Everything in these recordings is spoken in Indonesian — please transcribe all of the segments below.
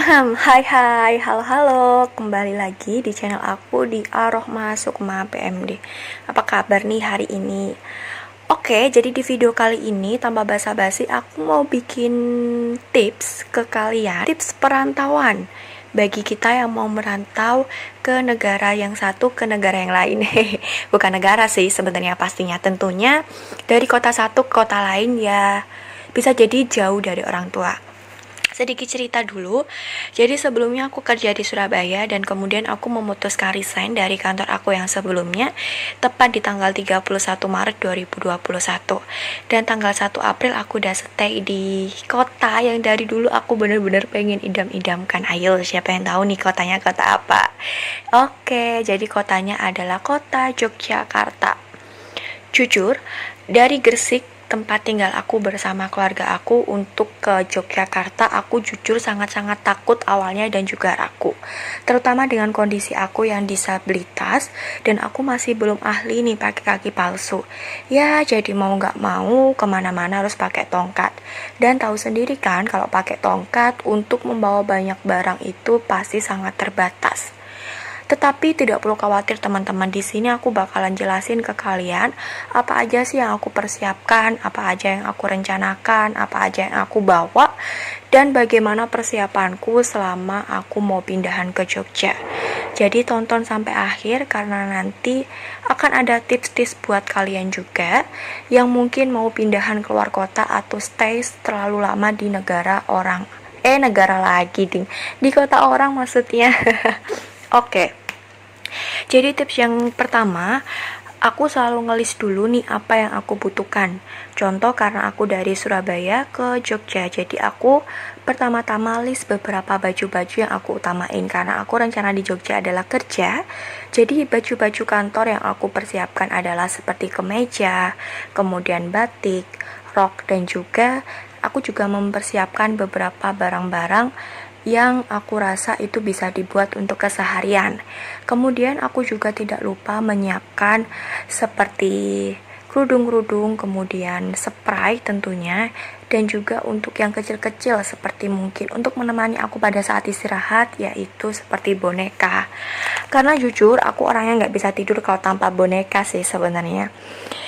Hai hai, halo halo, kembali lagi di channel aku di Arohma Sukma PMD. Apa kabar nih hari ini? Oke, jadi di video kali ini tanpa basa-basi aku mau bikin tips ke kalian, tips perantauan bagi kita yang mau merantau ke negara yang satu ke negara yang lain. Bukan negara sih sebenarnya, pastinya tentunya dari kota satu ke kota lain ya, bisa jadi jauh dari orang tua. Sedikit cerita dulu. Jadi sebelumnya aku kerja di Surabaya dan kemudian aku memutuskan resign dari kantor aku yang sebelumnya tepat di tanggal 31 Maret 2021. Dan tanggal 1 April aku udah stay di kota yang dari dulu aku bener-bener pengen idam-idamkan. Ayo, siapa yang tahu nih kotanya kota apa? Oke, jadi kotanya adalah kota Yogyakarta. Jujur, dari Gresik tempat tinggal aku bersama keluarga aku untuk ke Yogyakarta, aku jujur sangat-sangat takut awalnya dan juga ragu, terutama dengan kondisi aku yang disabilitas dan aku masih belum ahli nih pakai kaki palsu ya. Jadi mau gak mau kemana-mana harus pakai tongkat, dan tahu sendiri kan kalau pakai tongkat untuk membawa banyak barang itu pasti sangat terbatas. Tetapi tidak perlu khawatir teman-teman, di sini aku bakalan jelasin ke kalian apa aja sih yang aku persiapkan, apa aja yang aku rencanakan, apa aja yang aku bawa, dan bagaimana persiapanku selama aku mau pindahan ke Jogja. Jadi tonton sampai akhir karena nanti akan ada tips-tips buat kalian juga yang mungkin mau pindahan keluar kota atau stay terlalu lama di negara orang. Negara lagi, ding. Di kota orang maksudnya. Oke, jadi tips yang pertama, aku selalu ngelis dulu nih apa yang aku butuhkan. Contoh, karena aku dari Surabaya ke Jogja, jadi aku pertama-tama list beberapa baju-baju yang aku utamain. Karena aku rencana di Jogja adalah kerja, jadi baju-baju kantor yang aku persiapkan adalah seperti kemeja, kemudian batik, rok, dan juga aku juga mempersiapkan beberapa barang-barang yang aku rasa itu bisa dibuat untuk keseharian. Kemudian aku juga tidak lupa menyiapkan seperti kerudung-kerudung, kemudian spray tentunya, dan juga untuk yang kecil-kecil seperti mungkin untuk menemani aku pada saat istirahat, yaitu seperti boneka. Karena jujur aku orangnya nggak bisa tidur kalau tanpa boneka sih sebenarnya.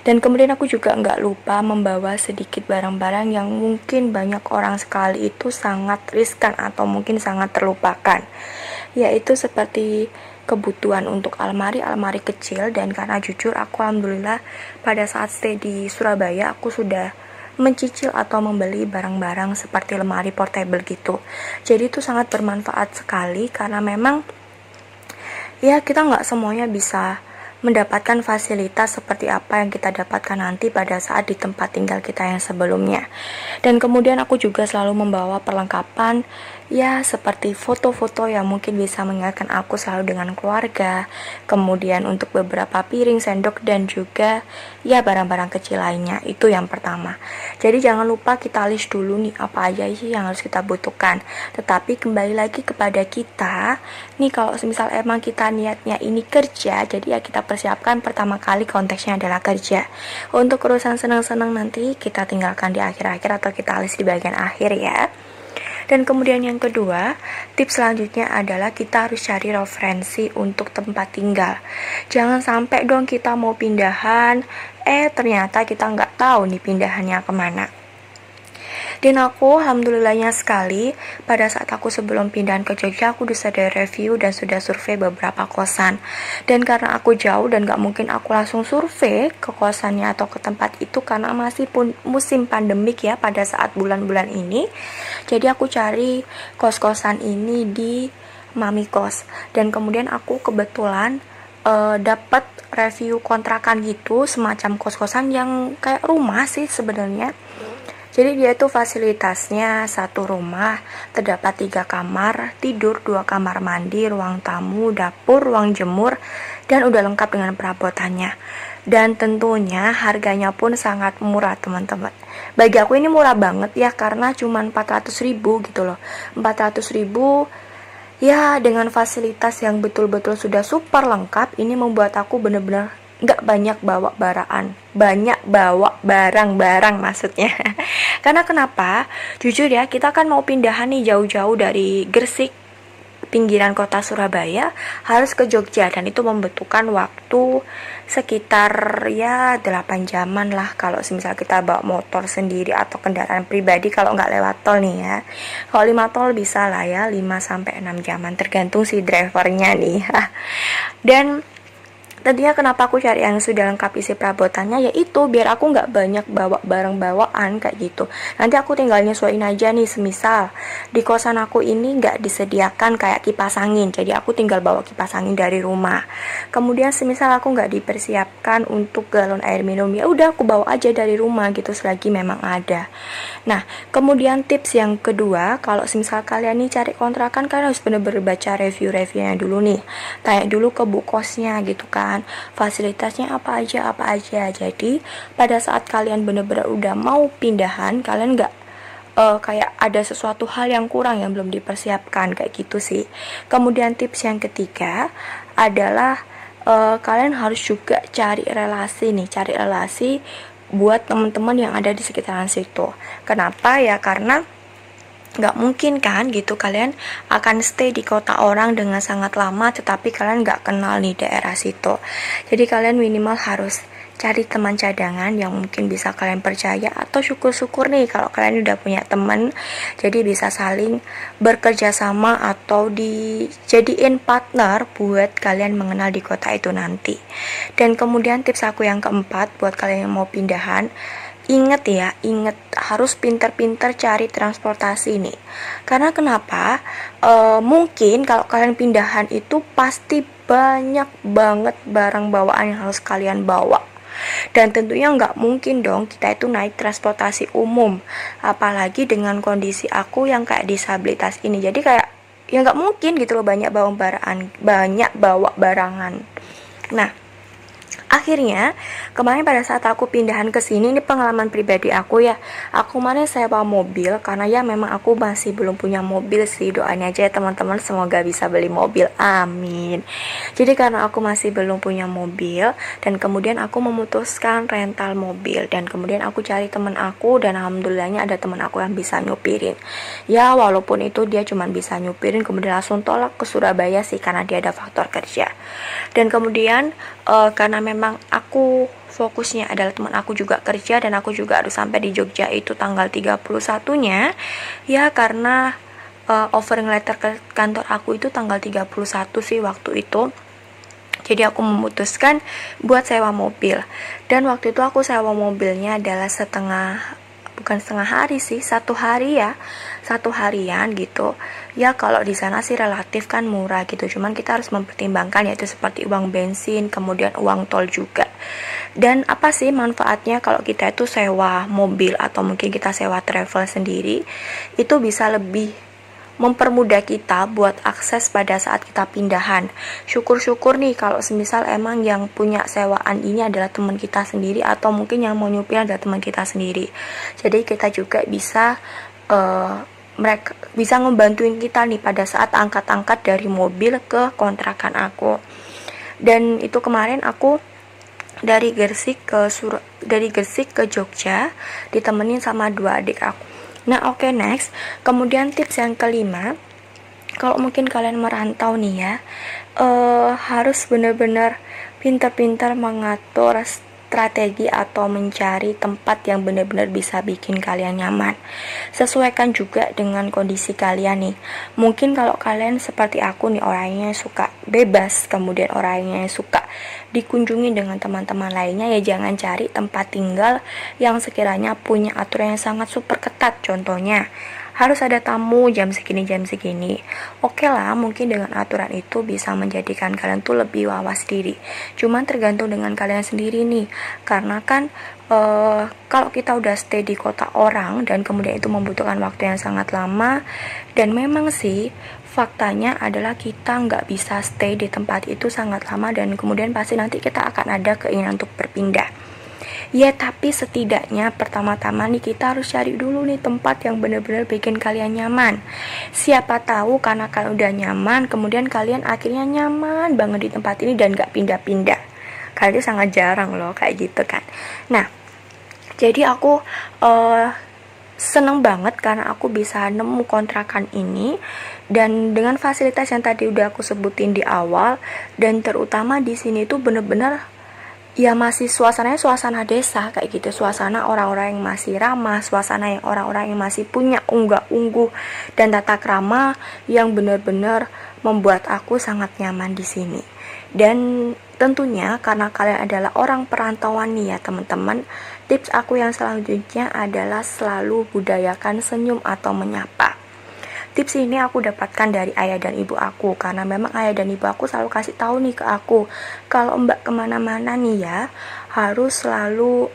Dan kemudian aku juga nggak lupa membawa sedikit barang-barang yang mungkin banyak orang sekali itu sangat riskan atau mungkin sangat terlupakan, yaitu seperti kebutuhan untuk almari kecil. Dan karena jujur aku alhamdulillah pada saat stay di Surabaya aku sudah mencicil atau membeli barang-barang seperti lemari portable gitu. Jadi itu sangat bermanfaat sekali karena memang ya kita nggak semuanya bisa mendapatkan fasilitas seperti apa yang kita dapatkan nanti pada saat di tempat tinggal kita yang sebelumnya. Dan kemudian aku juga selalu membawa perlengkapan ya seperti foto-foto yang mungkin bisa mengingatkan aku selalu dengan keluarga, kemudian untuk beberapa piring, sendok, dan juga ya barang-barang kecil lainnya. Itu yang pertama. Jadi jangan lupa kita list dulu nih apa aja sih yang harus kita butuhkan. Tetapi kembali lagi kepada kita nih, kalau misal emang kita niatnya ini kerja, jadi ya kita persiapkan pertama kali konteksnya adalah kerja. Untuk urusan senang-senang nanti kita tinggalkan di akhir-akhir atau kita list di bagian akhir ya. Dan kemudian yang kedua, tips selanjutnya adalah kita harus cari referensi untuk tempat tinggal. Jangan sampai dong kita mau pindahan, ternyata kita nggak tahu nih pindahannya kemana. Dan aku alhamdulillahnya sekali pada saat aku sebelum pindahan ke Jogja aku sudah review dan sudah survei beberapa kosan. Dan karena aku jauh dan gak mungkin aku langsung survei ke kosannya atau ke tempat itu karena masih pun musim pandemik ya pada saat bulan-bulan ini. Jadi aku cari kos-kosan ini di Mami Kos. Dan kemudian aku kebetulan dapat review kontrakan gitu, semacam kos-kosan yang kayak rumah sih sebenarnya. Jadi dia itu fasilitasnya satu rumah, terdapat 3 kamar tidur, 2 kamar mandi, ruang tamu, dapur, ruang jemur, dan udah lengkap dengan perabotannya. Dan tentunya harganya pun sangat murah teman-teman. Bagi aku ini murah banget ya karena cuma 400.000 gitu loh. 400.000 ya dengan fasilitas yang betul-betul sudah super lengkap. Ini membuat aku bener-bener nggak banyak bawa barang maksudnya. Karena kenapa? Jujur ya, kita kan mau pindahan nih jauh-jauh dari Gresik, pinggiran kota Surabaya, harus ke Jogja, dan itu membutuhkan waktu sekitar ya 8 jaman lah kalau misal kita bawa motor sendiri atau kendaraan pribadi, kalau nggak lewat tol nih ya. Kalau 5 tol bisa lah ya 5 sampai 6 jaman tergantung si drivernya nih. Dan tentunya kenapa aku cari yang sudah lengkap isi perabotannya, yaitu biar aku nggak banyak bawa barang bawaan kayak gitu. Nanti aku tinggal nyesuaiin aja nih, semisal di kosan aku ini nggak disediakan kayak kipas angin, jadi aku tinggal bawa kipas angin dari rumah. Kemudian semisal aku nggak dipersiapkan untuk galon air minum, ya udah aku bawa aja dari rumah gitu selagi memang ada. Nah, kemudian tips yang kedua, kalau semisal kalian nih cari kontrakan, kalian harus bener-bener baca review-reviewnya dulu nih. Tanya dulu ke bu kosnya gitu kan, fasilitasnya apa aja. Jadi pada saat kalian bener-bener udah mau pindahan, kalian nggak kayak ada sesuatu hal yang kurang yang belum dipersiapkan kayak gitu sih. Kemudian tips yang ketiga adalah kalian harus juga cari relasi buat teman-teman yang ada di sekitaran situ. Kenapa ya? Karena nggak mungkin kan gitu kalian akan stay di kota orang dengan sangat lama tetapi kalian nggak kenal nih daerah situ. Jadi kalian minimal harus cari teman cadangan yang mungkin bisa kalian percaya, atau syukur-syukur nih kalau kalian udah punya teman, jadi bisa saling bekerja sama atau dijadiin partner buat kalian mengenal di kota itu nanti. Dan kemudian tips aku yang keempat buat kalian yang mau pindahan, inget harus pinter-pinter cari transportasi nih. Karena kenapa? Mungkin kalau kalian pindahan itu pasti banyak banget barang bawaan yang harus kalian bawa. Dan tentunya nggak mungkin dong kita itu naik transportasi umum, apalagi dengan kondisi aku yang kayak disabilitas ini. Jadi kayak ya nggak mungkin gitu loh banyak bawa barangan. Nah, akhirnya kemarin pada saat aku pindahan ke sini, ini pengalaman pribadi aku ya. Aku kemarin sewa mobil karena ya memang aku masih belum punya mobil sih. Doain aja ya teman-teman, semoga bisa beli mobil. Amin. Jadi karena aku masih belum punya mobil, dan kemudian aku memutuskan rental mobil, dan kemudian aku cari teman aku, dan alhamdulillahnya ada teman aku yang bisa nyupirin. Ya walaupun itu dia cuma bisa nyupirin, kemudian langsung tolak ke Surabaya sih karena dia ada faktor kerja. Dan kemudian karena memang aku fokusnya adalah teman aku juga kerja, dan aku juga harus sampai di Jogja itu tanggal 31-nya ya, karena offering letter ke kantor aku itu tanggal 31 sih waktu itu. Jadi aku memutuskan buat sewa mobil, dan waktu itu aku sewa mobilnya adalah bukan setengah hari sih, 1 hari ya, 1 harian gitu ya. Kalau di sana sih relatif kan murah gitu, cuman kita harus mempertimbangkan yaitu seperti uang bensin, kemudian uang tol juga. Dan apa sih manfaatnya kalau kita itu sewa mobil atau mungkin kita sewa travel sendiri, itu bisa lebih mempermudah kita buat akses pada saat kita pindahan. Syukur-syukur nih kalau semisal emang yang punya sewaan ini adalah teman kita sendiri, atau mungkin yang mau nyupir adalah teman kita sendiri. Jadi kita juga bisa mereka bisa ngebantuin kita nih pada saat angkat-angkat dari mobil ke kontrakan aku. Dan itu kemarin aku dari Gresik ke Jogja ditemenin sama 2 adik aku. Nah oke, next. Kemudian tips yang kelima, kalau mungkin kalian merantau nih ya, harus benar-benar pintar-pintar mengatur strategi atau mencari tempat yang benar-benar bisa bikin kalian nyaman. Sesuaikan juga dengan kondisi kalian nih. Mungkin kalau kalian seperti aku nih, orangnya suka bebas, kemudian orangnya suka dikunjungi dengan teman-teman lainnya, ya jangan cari tempat tinggal yang sekiranya punya aturan yang sangat super ketat. Contohnya harus ada tamu jam segini. Oke lah, mungkin dengan aturan itu bisa menjadikan kalian tuh lebih wawas diri. Cuman tergantung dengan kalian sendiri nih. Karena kan kalau kita udah stay di kota orang dan kemudian itu membutuhkan waktu yang sangat lama, dan memang sih faktanya adalah kita nggak bisa stay di tempat itu sangat lama, dan kemudian pasti nanti kita akan ada keinginan untuk berpindah. Ya tapi setidaknya pertama-tama nih kita harus cari dulu nih tempat yang benar-benar bikin kalian nyaman. Siapa tahu karena kalian udah nyaman, kemudian kalian akhirnya nyaman banget di tempat ini dan gak pindah-pindah. Hal itu sangat jarang loh kayak gitu kan. Nah, jadi aku seneng banget karena aku bisa nemu kontrakan ini, dan dengan fasilitas yang tadi udah aku sebutin di awal, dan terutama di sini tuh bener-bener ya masih suasananya suasana desa kayak gitu, suasana orang-orang yang masih ramah, suasana yang orang-orang yang masih punya unggah-ungguh dan tata krama yang benar-benar membuat aku sangat nyaman di sini. Dan tentunya karena kalian adalah orang perantauan nih ya teman-teman, tips aku yang selanjutnya adalah selalu budayakan senyum atau menyapa. Tips ini aku dapatkan dari ayah dan ibu aku, karena memang ayah dan ibu aku selalu kasih tahu nih ke aku, kalau mbak kemana-mana nih ya, harus selalu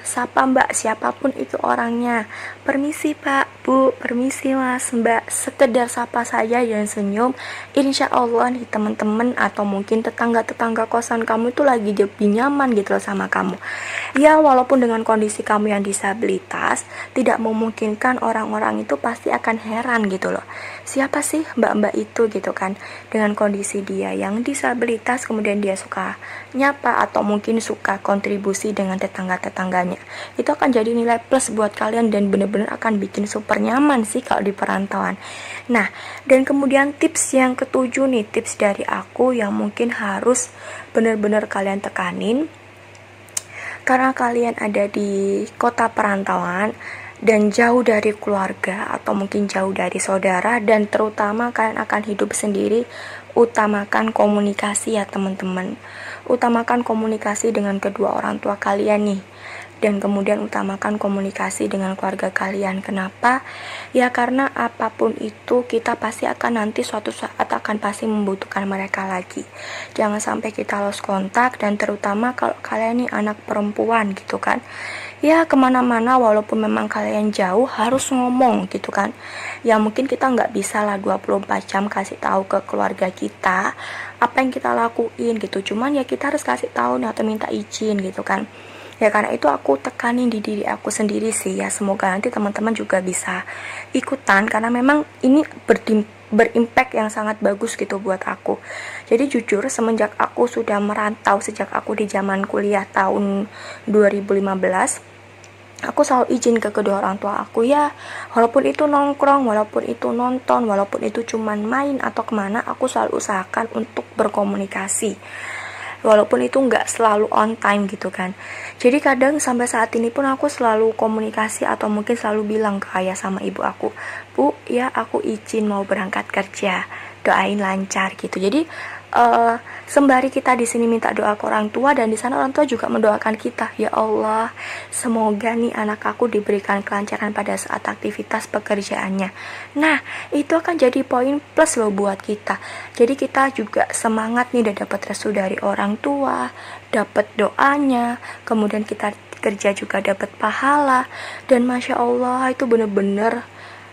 sapa mbak siapapun itu orangnya. Permisi pak, bu, permisi mas, mbak, sekedar sapa saja dan senyum. Insya Allah nih teman-teman atau mungkin tetangga-tetangga kosan kamu itu lagi lebih nyaman gitu loh sama kamu. Ya walaupun dengan kondisi kamu yang disabilitas tidak memungkinkan, orang-orang itu pasti akan heran gitu loh, siapa sih mbak-mbak itu gitu kan, dengan kondisi dia yang disabilitas kemudian dia suka nyapa atau mungkin suka kontribusi dengan tetangga-tetangganya. Itu akan jadi nilai plus buat kalian dan bener-bener akan bikin super nyaman sih kalau di perantauan. Nah, dan kemudian tips yang ketujuh nih, tips dari aku yang mungkin harus bener-bener kalian tekanin, karena kalian ada di kota perantauan dan jauh dari keluarga atau mungkin jauh dari saudara, dan terutama kalian akan hidup sendiri, utamakan komunikasi ya teman-teman. Utamakan komunikasi dengan kedua orang tua kalian nih, dan kemudian utamakan komunikasi dengan keluarga kalian. Kenapa? Ya karena apapun itu kita pasti akan nanti suatu saat akan pasti membutuhkan mereka lagi. Jangan sampai kita lost kontak, dan terutama kalau kalian nih anak perempuan gitu kan, ya kemana-mana walaupun memang kalian jauh harus ngomong gitu kan. Ya mungkin kita nggak bisa lah 24 jam kasih tahu ke keluarga kita apa yang kita lakuin gitu, cuman ya kita harus kasih tahu nih atau minta izin gitu kan. Ya karena itu aku tekanin di diri aku sendiri sih ya, semoga nanti teman-teman juga bisa ikutan karena memang ini berimpact yang sangat bagus gitu buat aku. Jadi jujur semenjak aku sudah merantau, sejak aku di zaman kuliah tahun 2015, aku selalu izin ke kedua orang tua aku ya, walaupun itu nongkrong, walaupun itu nonton, walaupun itu cuman main atau kemana, aku selalu usahakan untuk berkomunikasi, walaupun itu nggak selalu on time gitu kan. Jadi kadang sampai saat ini pun aku selalu komunikasi atau mungkin selalu bilang ke ayah sama ibu aku, bu ya aku izin mau berangkat kerja, doain lancar gitu. Jadi sembari kita di sini minta doa ke orang tua, dan di sana orang tua juga mendoakan kita, ya Allah semoga nih anak aku diberikan kelancaran pada saat aktivitas pekerjaannya. Nah itu akan jadi poin plus loh buat kita. Jadi kita juga semangat nih, udah dapat restu dari orang tua, dapat doanya, kemudian kita kerja juga dapat pahala, dan masya Allah itu bener-bener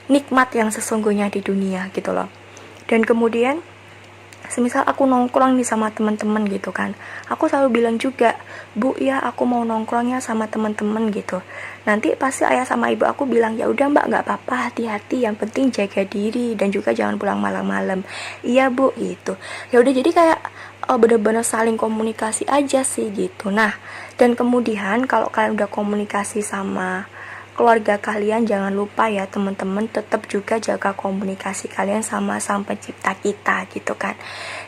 nikmat yang sesungguhnya di dunia gitu loh. Dan kemudian semisal aku nongkrong nih sama teman-teman gitu kan, aku selalu bilang juga, bu ya aku mau nongkrongnya sama teman-teman gitu. Nanti pasti ayah sama ibu aku bilang, ya udah mbak nggak apa-apa, hati-hati, yang penting jaga diri dan juga jangan pulang malam-malam. Iya bu gitu. Ya udah, jadi kayak bener-bener saling komunikasi aja sih gitu. Nah dan kemudian kalau kalian udah komunikasi sama keluarga kalian, jangan lupa ya teman-teman, tetap juga jaga komunikasi kalian sama Sang Pencipta kita gitu kan.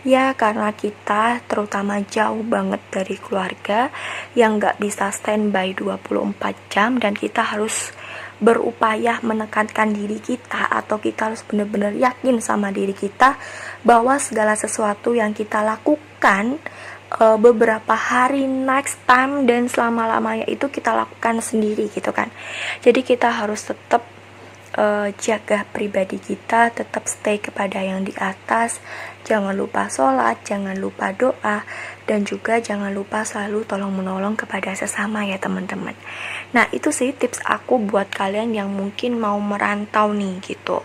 Ya karena kita terutama jauh banget dari keluarga yang gak bisa standby 24 jam, dan kita harus berupaya menekankan diri kita, atau kita harus benar-benar yakin sama diri kita bahwa segala sesuatu yang kita lakukan beberapa hari, next time, dan selama-lamanya itu kita lakukan sendiri gitu kan. Jadi kita harus tetap jaga pribadi kita, tetap stay kepada yang di atas, jangan lupa sholat, jangan lupa doa, dan juga jangan lupa selalu tolong menolong kepada sesama ya teman-teman. Nah itu sih tips aku buat kalian yang mungkin mau merantau nih gitu.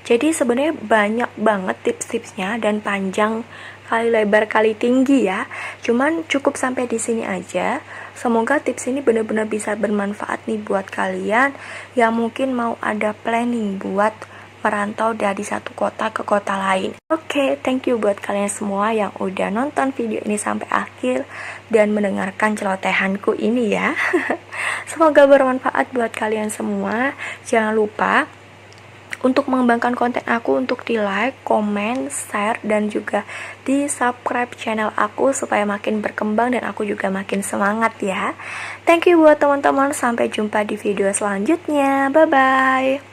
Jadi sebenarnya banyak banget tips-tipsnya dan panjang kali lebar kali tinggi ya. Cuman cukup sampai di sini aja. Semoga tips ini benar-benar bisa bermanfaat nih buat kalian yang mungkin mau ada planning buat merantau dari satu kota ke kota lain. Oke, thank you buat kalian semua yang udah nonton video ini sampai akhir dan mendengarkan celotehanku ini ya. Semoga bermanfaat buat kalian semua. Jangan lupa untuk mengembangkan konten aku, untuk di like, komen, share, dan juga di subscribe channel aku supaya makin berkembang dan aku juga makin semangat ya. Thank you buat teman-teman, sampai jumpa di video selanjutnya. Bye bye.